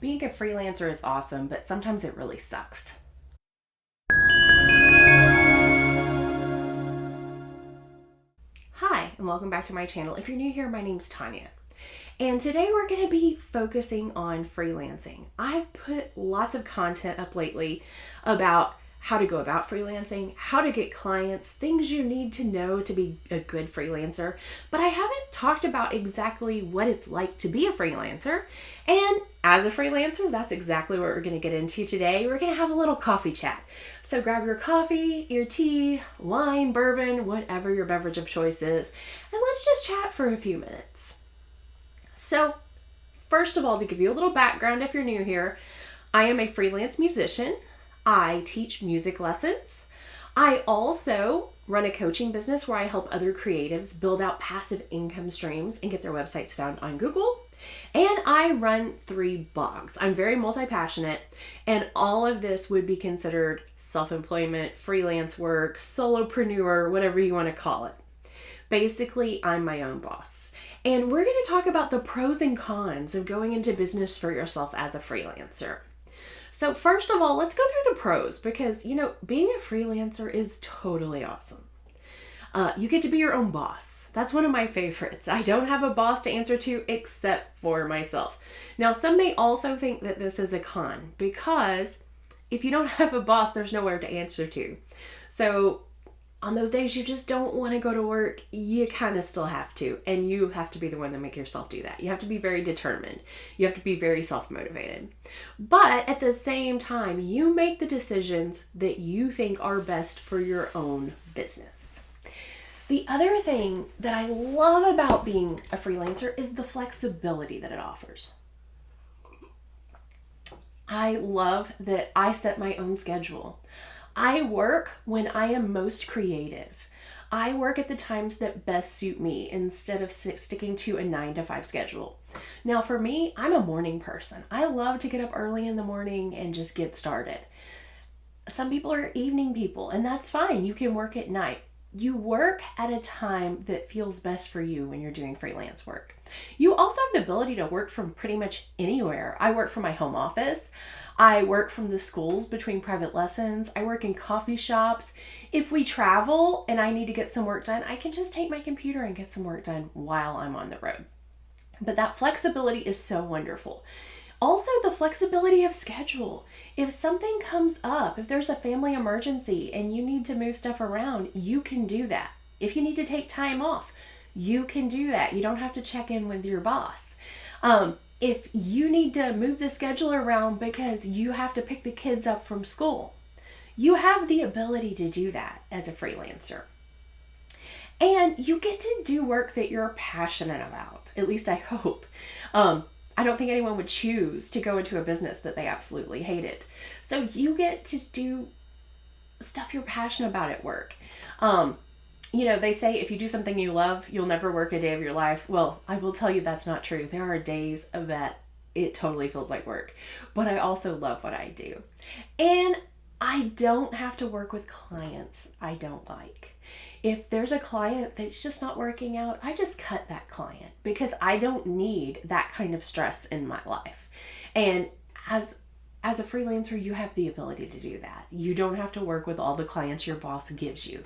Being a freelancer is awesome, but sometimes it really sucks. Hi, and welcome back to my channel. If you're new here, my name's Tanya. And today we're going to be focusing on freelancing. I've put lots of content up lately about how to go about freelancing, how to get clients, things you need to know to be a good freelancer, but I haven't talked about exactly what it's like to be a freelancer. And as a freelancer, that's exactly what we're going to get into today. We're going to have a little coffee chat. So grab your coffee, your tea, wine, bourbon, whatever your beverage of choice is, and let's just chat for a few minutes. So first of all, to give you a little background if you're new here, I am a freelance musician. I teach music lessons. I also run a coaching business where I help other creatives build out passive income streams and get their websites found on Google. And I run 3 blogs. I'm very multi-passionate, and all of this would be considered self-employment, freelance work, solopreneur, whatever you want to call it. Basically, I'm my own boss. And we're going to talk about the pros and cons of going into business for yourself as a freelancer. So first of all, let's go through the pros because, being a freelancer is totally awesome. You get to be your own boss. That's one of my favorites. I don't have a boss to answer to except for myself. Now, some may also think that this is a con because if you don't have a boss, there's nowhere to answer to. So on those days you just don't want to go to work, you kind of still have to, and you have to be the one to make yourself do that. You have to be very determined. You have to be very self-motivated. But at the same time, you make the decisions that you think are best for your own business. The other thing that I love about being a freelancer is the flexibility that it offers. I love that I set my own schedule. I work when I am most creative. I work at the times that best suit me instead of sticking to a 9-to-5 schedule. Now for me, I'm a morning person. I love to get up early in the morning and just get started. Some people are evening people, and that's fine. You can work at night. You work at a time that feels best for you when you're doing freelance work. You also have the ability to work from pretty much anywhere. I work from my home office. I work from the schools between private lessons. I work in coffee shops. If we travel and I need to get some work done, I can just take my computer and get some work done while I'm on the road. But that flexibility is so wonderful. Also, the flexibility of schedule. If something comes up, if there's a family emergency and you need to move stuff around, you can do that. If you need to take time off, you can do that. You don't have to check in with your boss. If you need to move the schedule around because you have to pick the kids up from school, you have the ability to do that as a freelancer. And you get to do work that you're passionate about. At least I hope. I don't think anyone would choose to go into a business that they absolutely hated. So you get to do stuff you're passionate about at work. They say if you do something you love, you'll never work a day of your life. Well, I will tell you that's not true. There are days that it totally feels like work, but I also love what I do. And I don't have to work with clients I don't like. If there's a client that's just not working out, I just cut that client because I don't need that kind of stress in my life. And as a freelancer, you have the ability to do that. You don't have to work with all the clients your boss gives you.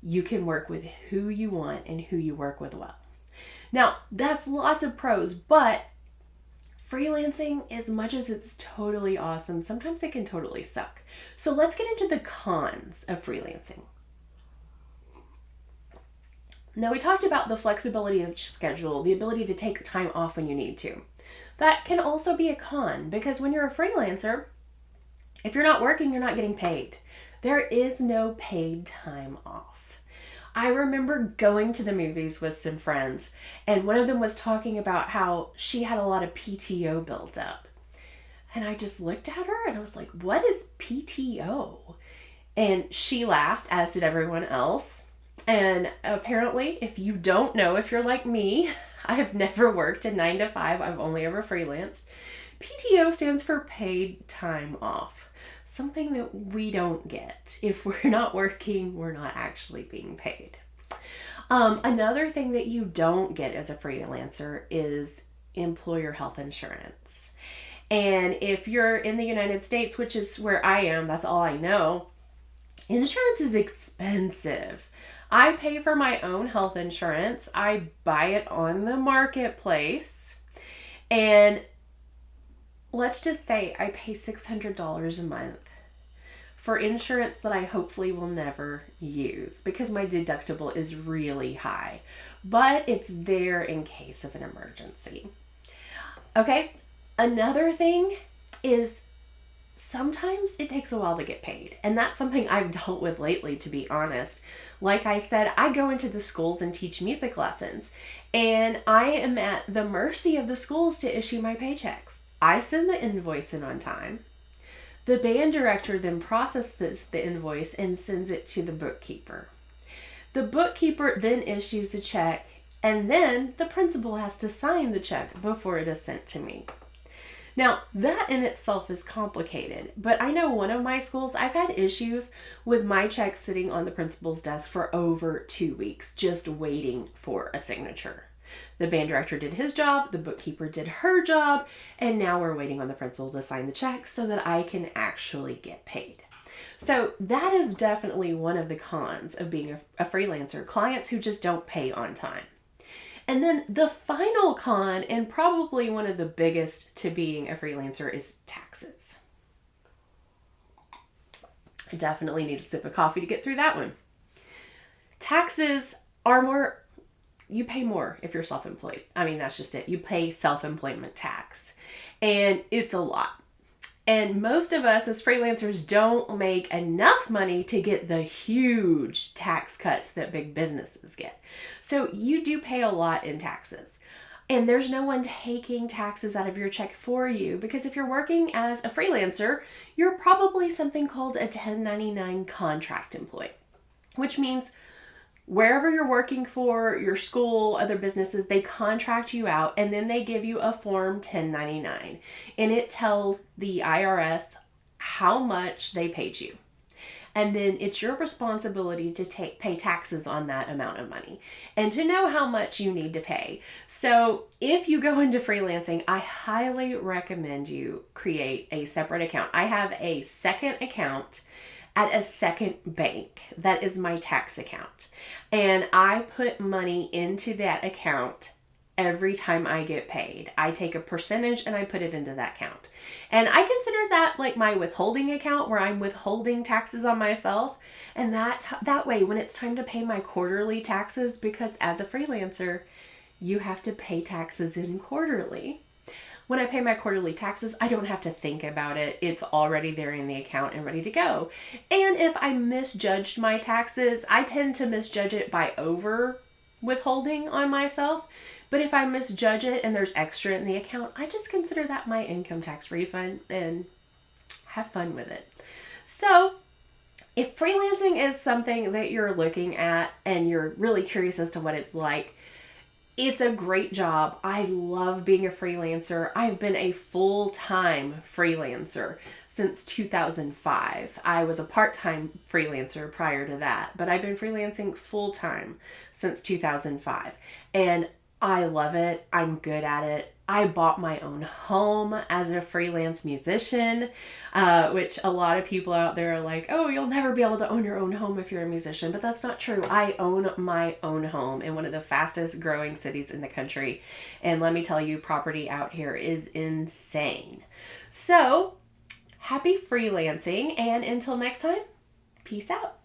You can work with who you want and who you work with well. Now, that's lots of pros, but freelancing, as much as it's totally awesome, sometimes it can totally suck. So let's get into the cons of freelancing. Now, we talked about the flexibility of schedule, the ability to take time off when you need to. That can also be a con because when you're a freelancer, if you're not working, you're not getting paid. There is no paid time off. I remember going to the movies with some friends, and one of them was talking about how she had a lot of PTO built up. And I just looked at her and I was like, what is PTO? And she laughed, as did everyone else. And apparently, if you don't know, if you're like me, I have never worked a 9-to-5. I've only ever freelanced. PTO stands for paid time off. Something that we don't get. If we're not working, we're not actually being paid. Another thing that you don't get as a freelancer is employer health insurance. And if you're in the United States, which is where I am, that's all I know, insurance is expensive. I pay for my own health insurance. I buy it on the marketplace. And let's just say I pay $600 a month for insurance that I hopefully will never use because my deductible is really high. But it's there in case of an emergency. Okay, another thing is sometimes it takes a while to get paid. And that's something I've dealt with lately, to be honest. Like I said, I go into the schools and teach music lessons, and I am at the mercy of the schools to issue my paychecks. I send the invoice in on time. The band director then processes the invoice and sends it to the bookkeeper. The bookkeeper then issues a check, and then the principal has to sign the check before it is sent to me. Now, that in itself is complicated, but I know one of my schools, I've had issues with my check sitting on the principal's desk for over 2 weeks, just waiting for a signature. The band director did his job, the bookkeeper did her job, and now we're waiting on the principal to sign the check so that I can actually get paid. So that is definitely one of the cons of being a freelancer, clients who just don't pay on time. And then the final con, and probably one of the biggest to being a freelancer, is taxes. I definitely need a sip of coffee to get through that one. Taxes are more, you pay more if you're self-employed. I mean, that's just it. You pay self-employment tax, and it's a lot. And most of us as freelancers don't make enough money to get the huge tax cuts that big businesses get. So you do pay a lot in taxes. And there's no one taking taxes out of your check for you, because if you're working as a freelancer, you're probably something called a 1099 contract employee, which means wherever you're working for, your school, other businesses, they contract you out and then they give you a form 1099, and it tells the IRS how much they paid you. And then it's your responsibility to pay taxes on that amount of money and to know how much you need to pay. So if you go into freelancing, I highly recommend you create a separate account. I have a second account at a second bank. That is my tax account. And I put money into that account every time I get paid. I take a percentage and I put it into that account. And I consider that like my withholding account, where I'm withholding taxes on myself. And that way, when it's time to pay my quarterly taxes, because as a freelancer, you have to pay taxes in quarterly. When I pay my quarterly taxes, I don't have to think about it. It's already there in the account and ready to go. And if I misjudged my taxes, I tend to misjudge it by over withholding on myself. But if I misjudge it and there's extra in the account, I just consider that my income tax refund and have fun with it. So if freelancing is something that you're looking at and you're really curious as to what it's like, it's a great job. I love being a freelancer. I've been a full-time freelancer since 2005. I was a part-time freelancer prior to that, but I've been freelancing full-time since 2005. And I love it. I'm good at it. I bought my own home as a freelance musician, which a lot of people out there are like, oh, you'll never be able to own your own home if you're a musician. But that's not true. I own my own home in one of the fastest growing cities in the country. And let me tell you, property out here is insane. So happy freelancing. And until next time, peace out.